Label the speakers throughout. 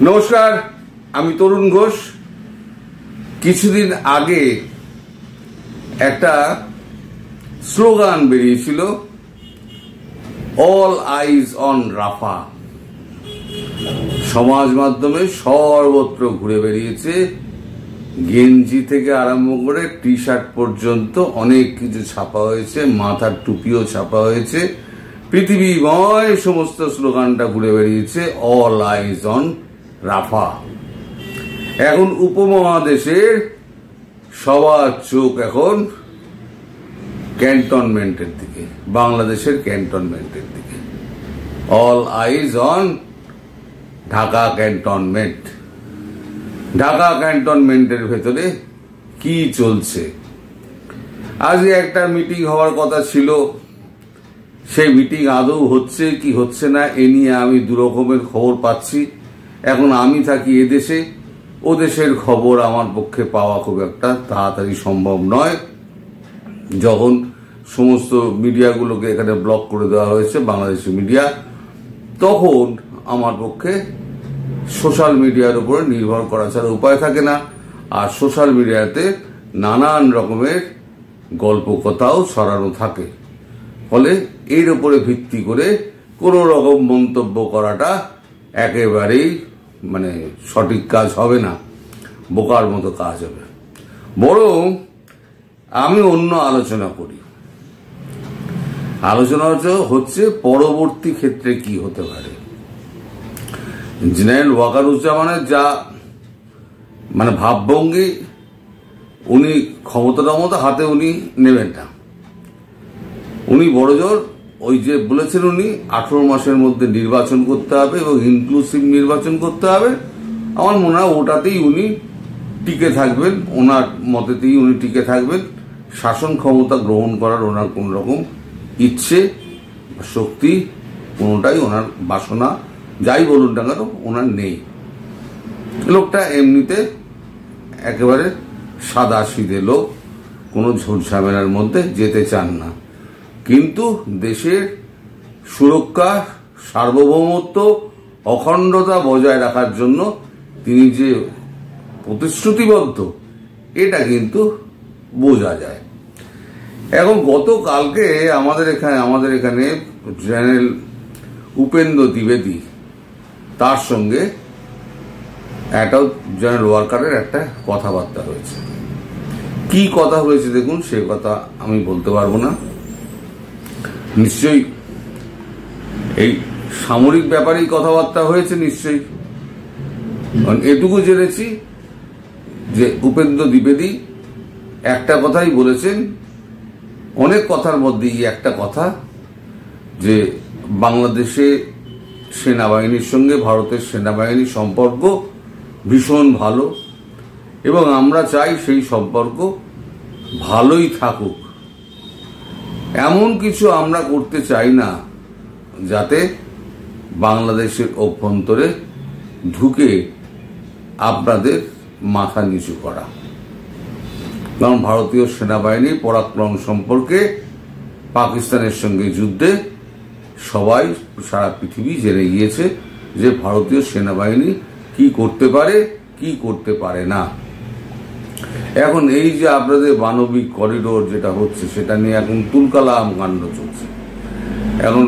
Speaker 1: নমস্কার, আমি তরুণ ঘোষ। কিছুদিন আগে একটা স্লোগান বেরিয়েছিল, অল আইজ অন রাফা। সমাজ মাধ্যমে সর্বত্র ঘুরে বেরিয়েছে, গেঞ্জি থেকে আরম্ভ করে টি শার্ট পর্যন্ত অনেক কিছু ছাপা হয়েছে, মাথার টুপিও ছাপা হয়েছে, পৃথিবীময় সমস্ত স্লোগানটা ঘুরে বেরিয়েছে, অল আইজ অন রাফা। এখন উপমহাদেশের সবার চোখ এখন ক্যান্টনমেন্টের দিকে, বাংলাদেশের ক্যান্টনমেন্টের দিকে। All eyes on Dhaka cantonment. Dhaka ক্যান্টনমেন্টের ভেতরে কি চলছে? আজকে একটা মিটিং হওয়ার কথা ছিল, সেই মিটিং আদৌ হচ্ছে কি হচ্ছে না এ নিয়ে আমি দু রকমের খবর পাচ্ছি। এখন আমি থাকি এদেশে, ও দেশের খবর আমার পক্ষে পাওয়া খুব একটা তাড়াতাড়ি সম্ভব নয়। যখন সমস্ত মিডিয়াগুলোকে এখানে ব্লক করে দেওয়া হয়েছে, বাংলাদেশি মিডিয়া, তখন আমার পক্ষে সোশ্যাল মিডিয়ার উপরে নির্ভর করা ছাড়া উপায় থাকে না। আর সোশ্যাল মিডিয়াতে নানান রকমের গল্প কথাও ছড়ানো থাকে, ফলে এর উপরে ভিত্তি করে কোনো রকম মন্তব্য করাটা একেবারেই সঠিক কাজ হবে না, বোকার মতো কাজ হবে। বরং আমি অন্য আলোচনা করি। আলোচনা হচ্ছে পরবর্তী ক্ষেত্রে কি হতে পারে। জেনারেল ওয়াকারুজ্জামানের যা ভাবভঙ্গি, উনি ক্ষমতা হাতে উনি নেবেন না। উনি বড়জোর ওই যে বলেছেন, উনি 18 মাসের মধ্যে নির্বাচন করতে হবে এবং ইনক্লুসিভ নির্বাচন করতে হবে। আমার মনে হয় ওটাতেই উনি টিকে থাকবেন, ওনার মতেতেই উনি টিকে থাকবেন। শাসন ক্ষমতা গ্রহণ করার ওনার কোন রকম ইচ্ছে, শক্তি, কোনোটাই ওনার বাসনা, যাই বলুন না কেন, ওনার নেই। লোকটা এমনিতে একেবারে সাদা সিধে লোক, কোনো ঝুট ঝামেলার মধ্যে যেতে চান না। কিন্তু দেশের সুরক্ষা, সার্বভৌমত্ব, অখণ্ডতা বজায় রাখার জন্য তিনি যে প্রতিশ্রুতিবদ্ধ, এটা কিন্তু বোঝা যায়। এখন গতকালকে আমাদের এখানে জেনারেল উপেন্দ্র দ্বিবেদী, তার সঙ্গে একটা জেনারেল ওয়াকারের একটা কথাবার্তা হয়েছে। কি কথা হয়েছে দেখুন, সে কথা আমি বলতে পারবো না। নিশ্চয়ই এই সামরিক ব্যাপারেই কথাবার্তা হয়েছে নিশ্চয়ই। এটুকু জেনেছি যে উপেন্দ্র দ্বিবেদী একটা কথাই বলেছেন, অনেক কথার মধ্যে একটা কথা, যে বাংলাদেশে সেনাবাহিনীর সঙ্গে ভারতের সেনাবাহিনীর সম্পর্ক ভীষণ ভালো এবং আমরা চাই সেই সম্পর্ক ভালোই থাকুক। এমন কিছু আমরা করতে চাই না যাতে বাংলাদেশের অভ্যন্তরে ঢুকে আপনাদের মাথা নিচু করা। কারণ ভারতীয় সেনাবাহিনীর পরাক্রম সম্পর্কে পাকিস্তানের সঙ্গে যুদ্ধে সবাই, সারা পৃথিবী জেনে গিয়েছে যে ভারতীয় সেনাবাহিনী কি করতে পারে, কি করতে পারে না। এখন এই যে আপনাদের মানবিক করিডোর যেটা হচ্ছে, সেটা নিয়ে এখন তুলকালাম কাণ্ড চলছে। এখন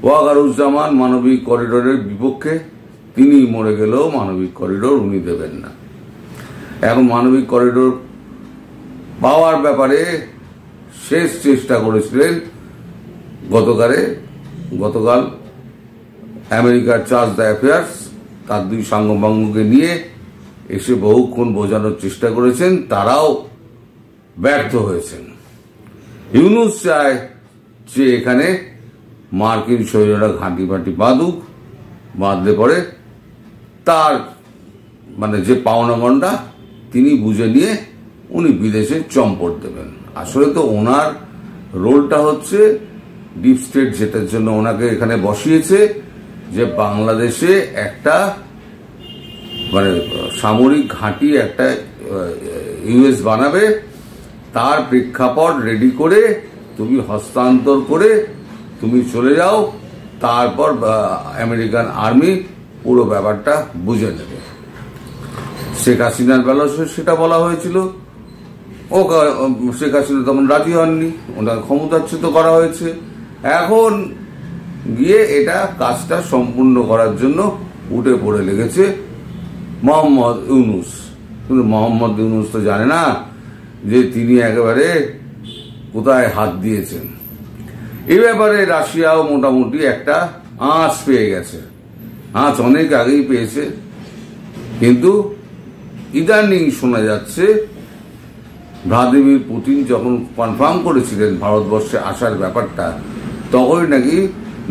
Speaker 1: ওয়াকারুজ্জামান মানবিক করিডোরের বিপক্ষে, তিনি মরে গেলেও মানবিক করিডোর উনি দেবেন না। এখন মানবিক করিডোর পাওয়ার ব্যাপারে শেষ চেষ্টা করেছিলেন গতকাল আমেরিকার চার্জ দ্য অ্যাফেয়ার্স, তার 2 সাঙ্গপাঙ্গকে নিয়ে এসে বহুক্ষণ বোঝানোর চেষ্টা করেছেন, তারাও ব্যর্থ হয়েছেন। ইউনূস চায় যে এখানে মার্কিন সৈন্যরা ঘাঁটি ফাঁটি বাঁধলে পরে তার যে পাওনা গন্ডা তিনি বুঝে নিয়ে উনি বিদেশে চম্পট দেবেন। আসলে তো ওনার রোলটা হচ্ছে ডিপ স্টেট, যেটার জন্য ওনাকে এখানে বসিয়েছে, যে বাংলাদেশে একটা সামরিক ঘাঁটি একটা ইউএস বানাবে, তার প্রেক্ষাপট রেডি করে তুমি হস্তান্তর করে তুমি চলে যাও, তারপর আমেরিকান আর্মি পুরো ব্যাপারটা বুঝে নেবে। শেখ হাসিনার বেলা সেটা বলা হয়েছিল, শেখ হাসিনা তখন রাজি হননি, ওনাকে ক্ষমতাচ্যুত করা হয়েছে। এখন গিয়ে এটা কাজটা সম্পূর্ণ করার জন্য উঠে পড়ে লেগেছে মোহাম্মদ ইউনূস। কিন্তু মোহাম্মদ ইউনূস তো জানে না যে তিনি একেবারে কোথায় হাত দিয়েছেন। এই ব্যাপারে রাশিয়াও মোটামুটি একটা আঁচ পেয়ে গেছে, আঁচ অনেক আগেই পেয়েছে। কিন্তু ইদানিং শোনা যাচ্ছে ভ্লাদিমির পুতিন যখন কনফার্ম করেছিলেন ভারতবর্ষে আসার ব্যাপারটা, তখনই নাকি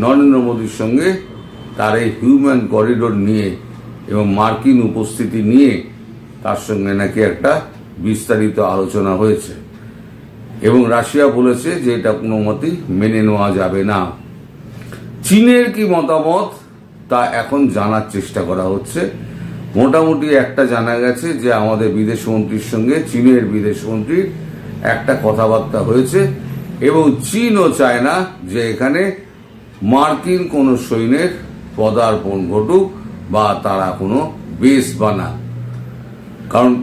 Speaker 1: নরেন্দ্র মোদীর সঙ্গে তার এই হিউম্যান করিডোর নিয়ে এবং মার্কিন উপস্থিতি নিয়ে তার সঙ্গে নাকি একটা বিস্তারিত আলোচনা হয়েছে এবং রাশিয়া বলেছে যে এটা কোনো মতেই মেনে নেওয়া যাবে না। চীনের কি মতামত তা এখন জানার চেষ্টা করা হচ্ছে। মোটামুটি একটা জানা গেছে যে আমাদের বিদেশমন্ত্রীর সঙ্গে চীনের বিদেশমন্ত্রীর একটা কথাবার্তা হয়েছে এবং চীনও চায় না যে এখানে মার্কিন কোনো সৈন্যের পদার্পণ ঘটুক বা তারা কোনো বেস বানাক। কারণ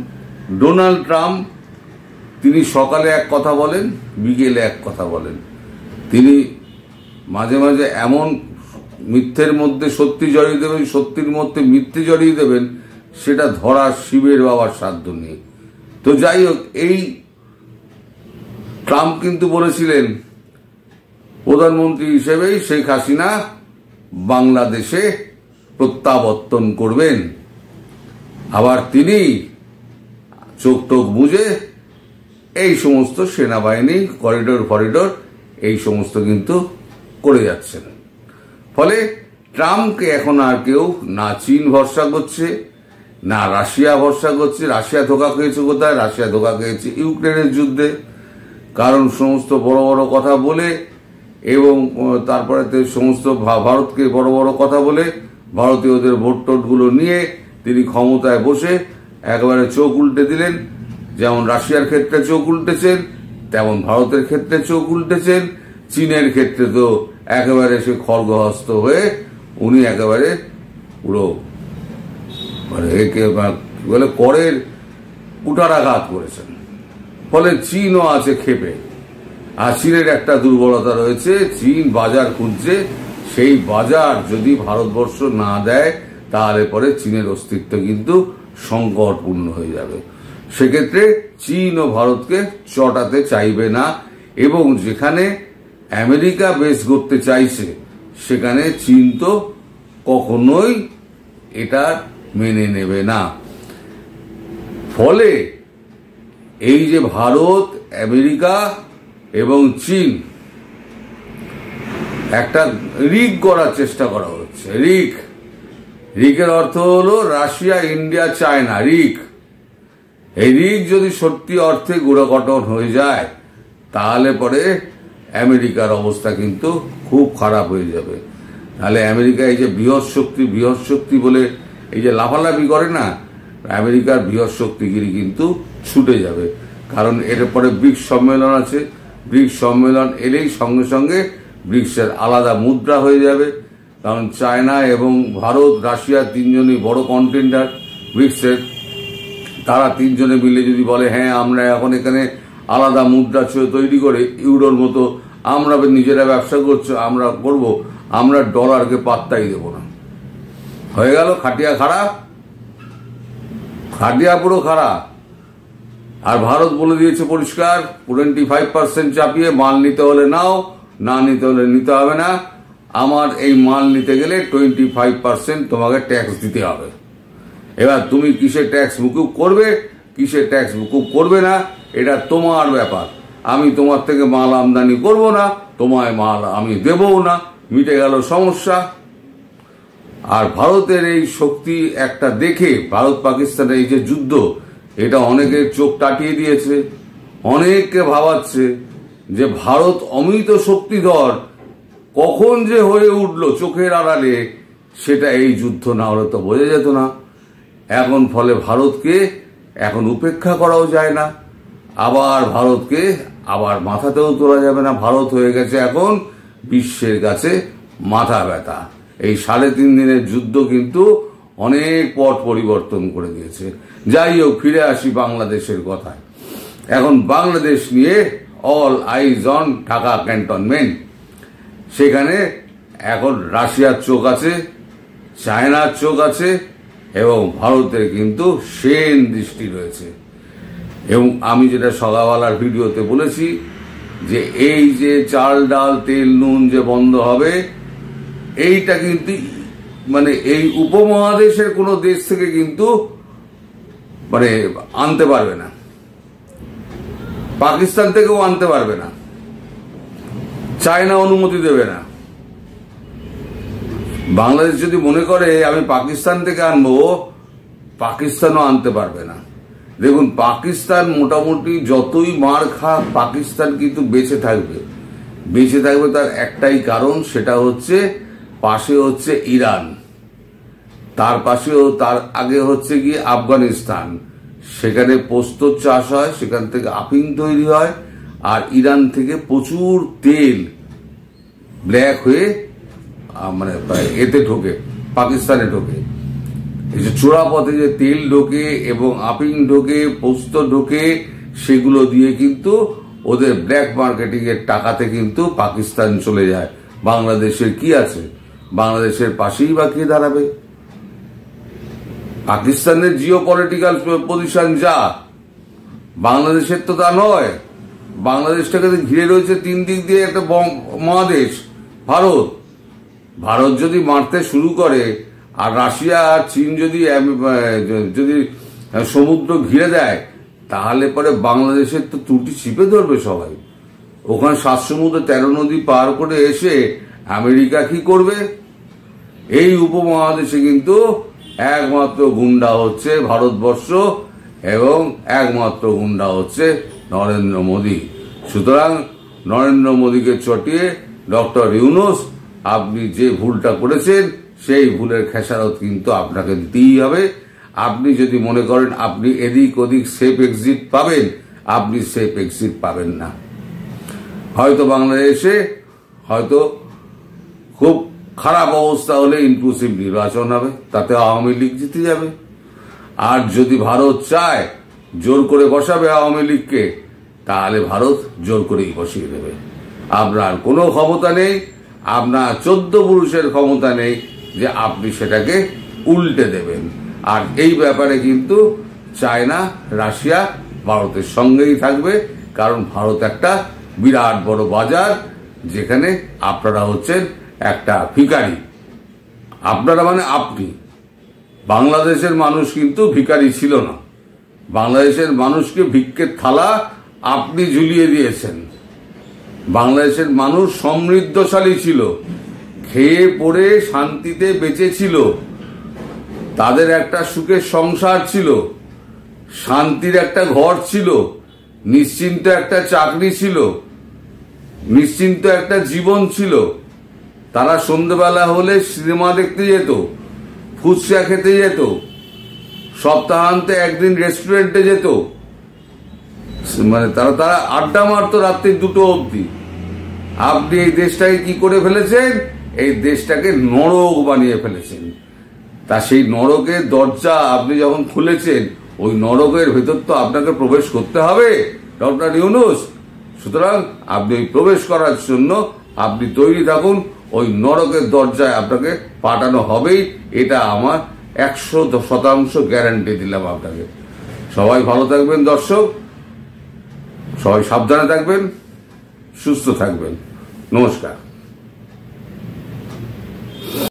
Speaker 1: ডোনাল্ড ট্রাম্প তিনি সকালে এক কথা বলেন, বিকেলে এক কথা বলেন। তিনি মাঝে মাঝে এমন মিথ্যের মধ্যে সত্যি জড়িয়ে দেবেন, সত্যির মধ্যে মিথ্যে জড়িয়ে দেবেন, সেটা ধরার শিবের বাবার সাধ্য নেই। তো যাই হোক, এই ট্রাম্প কিন্তু বলেছিলেন প্রধানমন্ত্রী হিসেবেই শেখ হাসিনা বাংলাদেশে প্রত্যাবর্তন করবেন। আবার তিনি চোখ টোক বুঝে এই সমস্ত সেনাবাহিনী করিডোর এই সমস্ত কিন্তু করে যাচ্ছেন। ফলে ট্রাম্পকে এখন আর কেউ না চীন ভরসা করছে না রাশিয়া ভরসা করছে। রাশিয়া ধোঁকা খেয়েছে কোথায়? রাশিয়া ধোঁকা খেয়েছে ইউক্রেনের যুদ্ধে। কারণ সমস্ত বড় বড় কথা বলে এবং তারপরে সমস্ত ভারতকে বড় বড় কথা বলে ভারতীয়দের ভোট টোটগুলো নিয়ে তিনি ক্ষমতায় বসে একেবারে চোখ উল্টে দিলেন। যেমন রাশিয়ার ক্ষেত্রে চোখ উল্টেছেন, তেমন ভারতের ক্ষেত্রে চোখ উল্টেছেন। চীনের ক্ষেত্রে তো একেবারে সে খড়গহস্ত হয়ে উনি একেবারে পুরো বলে করের কুঠারাঘাত করেছেন। ফলে চীনও আছে ক্ষেপে। আর চীনের একটা দুর্বলতা রয়েছে, চীন বাজার খুঁজছে। সেই বাজার যদি ভারতবর্ষ না দেয় তাহলে পরে চীনের অস্তিত্ব কিন্তু সংকটপূর্ণ হয়ে যাবে। সেক্ষেত্রে চীন ও ভারতকে চটাতে চাইবে না এবং যেখানে আমেরিকা বেস করতে চাইছে সেখানে চীন তো কখনোই এটা মেনে নেবে না। ফলে এই যে ভারত, আমেরিকা এবং চীন একটা রিগ করার চেষ্টা করা হচ্ছে। রিগের অর্থ হলো রাশিয়া, ইন্ডিয়া, চায়না। এই রিগ যদি সত্যি অর্থে গুড়াগঠন হয়ে যায় তাহলে পরে আমেরিকার অবস্থা কিন্তু খুব খারাপ হয়ে যাবে। তাহলে আমেরিকা এই যে বৃহৎ শক্তি বলে এই যে লাফালাফি করে না, আমেরিকার বৃহৎ শক্তিগিরি কিন্তু ছুটে যাবে। কারণ এরপরে ব্রিক্স সম্মেলন আছে। ব্রিক্স সম্মেলন এলেই সঙ্গে সঙ্গে ব্রিক্সের আলাদা মুদ্রা হয়ে যাবে। কারণ চায়না এবং ভারত, রাশিয়া তিনজনই বড় কন্টেন্ডার ব্রিক্সের। তারা তিনজনে মিলে যদি বলে হ্যাঁ আমরা এখন এখানে আলাদা মুদ্রা তৈরি করে ইউরোর মতো আমরা নিজেরা ব্যবসা করছি, আমরা করব, আমরা ডলারকে পাত্তাই দেব না, হয়ে গেল খাটিয়া পুরো খারাপ। আর ভারত বলে দিয়েছে পরিষ্কার 25% চাপিয়ে মাল নিতে হলে নাও, না নিতে হলে নিতে হবে না। আমার এই মাল নিতে গেলে 25% তোমাকে ট্যাক্স দিতে হবে। এবার তুমি কিসের ট্যাক্স মুকুব করবে, কিসের ট্যাক্স মুকুব করবে না, এটা তোমার ব্যাপার। আমি তোমার থেকে মাল আমদানি করব না, তোমায় মাল আমি দেবও না, মিটে গেল সমস্যা। আর ভারতের এই শক্তি একটা দেখে ভারত পাকিস্তানের এই যে যুদ্ধ, এটা অনেকের চোখ টাটিয়ে দিয়েছে, অনেককে ভাবাচ্ছে যে ভারত অমিত শক্তিধর কখন যে হয়ে উঠল চোখের আড়ালে, সেটা এই যুদ্ধ না হলে তো বোঝা যেত না। এখন ফলে ভারতকে এখন উপেক্ষা করাও যায় না, আবার ভারতকে আবার মাথাতেও তোলা যাবে না। ভারত হয়ে গেছে এখন বিশ্বের কাছে মাথা ব্যথা। এই 3.5 দিনের যুদ্ধ কিন্তু অনেক পথ পরিবর্তন করে দিয়েছে। যাই হোক, ফিরে আসি বাংলাদেশের কথায়। এখন বাংলাদেশ নিয়ে all eyes on Dhaka cantonment. সেখানে এখন রাশিয়ার চোখ আছে, চায়নার চোখ আছে এবং ভারতের কিন্তু সেন দৃষ্টি রয়েছে। এবং আমি যেটা সকালবেলার ভিডিওতে বলেছি যে এই যে চাল ডাল তেল নুন যে বন্ধ হবে, এইটা কিন্তু মানে এই উপমহাদেশের কোনো দেশ থেকে কিন্তু মানে আনতে পারবে না, পাকিস্তান থেকেও আনতে পারবে না, চায়না অনুমতি দেবে না। বাংলাদেশ যদি মনে করে আমি পাকিস্তান থেকে আনবো, পাকিস্তানও আনতে পারবে না। দেখুন, পাকিস্তান মোটামুটি যতই মার খাক, পাকিস্তান কিন্তু বেঁচে থাকবে। বেঁচে থাকবে তার একটাই কারণ, সেটা হচ্ছে পাশে হচ্ছে ইরান, তার পাশেও তার আগে হচ্ছে গিয়ে আফগানিস্তান। সেখানে পোস্ত চাষ হয়, সেখান থেকে আফিং তৈরি হয়, আর ইরান থেকে প্রচুর তেল ব্ল্যাক হয়ে মানে এতে ঢোকে, পাকিস্তানে ঢোকে। এই যে চোরা পথে যে তেল ঢোকে এবং আফিং ঢোকে, পোস্ত ঢোকে, সেগুলো দিয়ে কিন্তু ওদের ব্ল্যাক মার্কেটিং এর টাকাতে কিন্তু পাকিস্তান চলে যায়। বাংলাদেশের কি আছে? বাংলাদেশের পাশেই বা কে দাঁড়াবে? পাকিস্তানের জিও পলিটিক্যাল পজিশন যা, বাংলাদেশের তো তা নয়। বাংলাদেশটাকে ঘিরে রয়েছে 3 দিক দিয়ে একটা মহাদেশ ভারত। ভারত যদি মারতে শুরু করে আর রাশিয়া আর চীন যদি সমুদ্র ঘিরে দেয়, তাহলে পরে বাংলাদেশের তো ত্রুটি চিপে ধরবে সবাই। ওখানে 7 সমুদ্র 13 নদী পার করে এসে আমেরিকা কি করবে? এই উপমহাদেশে কিন্তু একমাত্র গুন্ডা হচ্ছে ভারতবর্ষ এবং একমাত্র গুন্ডা হচ্ছে নরেন্দ্র মোদী। সুতরাং নরেন্দ্র মোদীকে চটিয়ে ডক্টর ইউনূস, আপনি যে ভুলটা করেছেন সেই ভুলের খেসারত কিন্তু আপনাকে দিতেই হবে। আপনি যদি মনে করেন আপনি এদিক ওদিক সেফ এক্সিট পাবেন, আপনি সেফ এক্সিট পাবেন না। হয়তো বাংলাদেশে হয়তো খুব খারাপ অবস্থা হলে ইনক্লুসিভ নির্বাচন হবে, তাতে আওয়ামী লীগ জিতে যাবে। আর যদি ভারত চায় জোর করে বসাবে আওয়ামী লীগকে, তাহলে ভারত জোর করেই বসিয়ে দেবে। আপনার কোনো ক্ষমতা নেই, আপনার 14 পুরুষের ক্ষমতা নেই যে আপনি সেটাকে উল্টে দেবেন। আর এই ব্যাপারে কিন্তু চায়না, রাশিয়া ভারতের সঙ্গেই থাকবে, কারণ ভারত একটা বিরাট বড় বাজার, যেখানে আপনারা হচ্ছেন একটা ভিখারি। আপনারা মানে আপনি। বাংলাদেশের মানুষ কিন্তু ভিখারি ছিল না। বাংলাদেশের মানুষকে ভিক্ষের থালা আপনি ঝুলিয়ে দিয়েছেন। বাংলাদেশের মানুষ সমৃদ্ধশালী ছিল, খেয়ে পড়ে শান্তিতে বেঁচে ছিল, তাদের একটা সুখের সংসার ছিল, শান্তির একটা ঘর ছিল, নিশ্চিন্ত একটা চাকরি ছিল, নিশ্চিন্ত একটা জীবন ছিল। তারা সন্ধ্যেবেলা হলে সিনেমা দেখতে যেত, ফুচকা খেতে যেত, সপ্তাহান্তে একদিন রেস্টুরেন্টে যেত, মানে তারা আড্ডা মারতো রাত্রি 2টো অবধি। আপনি এই দেশটাকে কি করে ফেলেছেন? এই দেশটাকে নরক বানিয়ে ফেলেছেন। তা সেই নরকের দরজা আপনি যখন খুলেছেন, ওই নরকের ভেতর তো আপনাকে প্রবেশ করতে হবে ডক্টর ইউনূস। সুতরাং আপনি ওই প্রবেশ করার জন্য আপনি তৈরি থাকুন, ওই নরকের দরজায় আপনাকে পাঠানো হবেই। এটা আমার 100% গ্যারান্টি দিলাম আপনাকে। সবাই ভালো থাকবেন দর্শক, সবাই সাবধানে থাকবেন, সুস্থ থাকবেন। নমস্কার।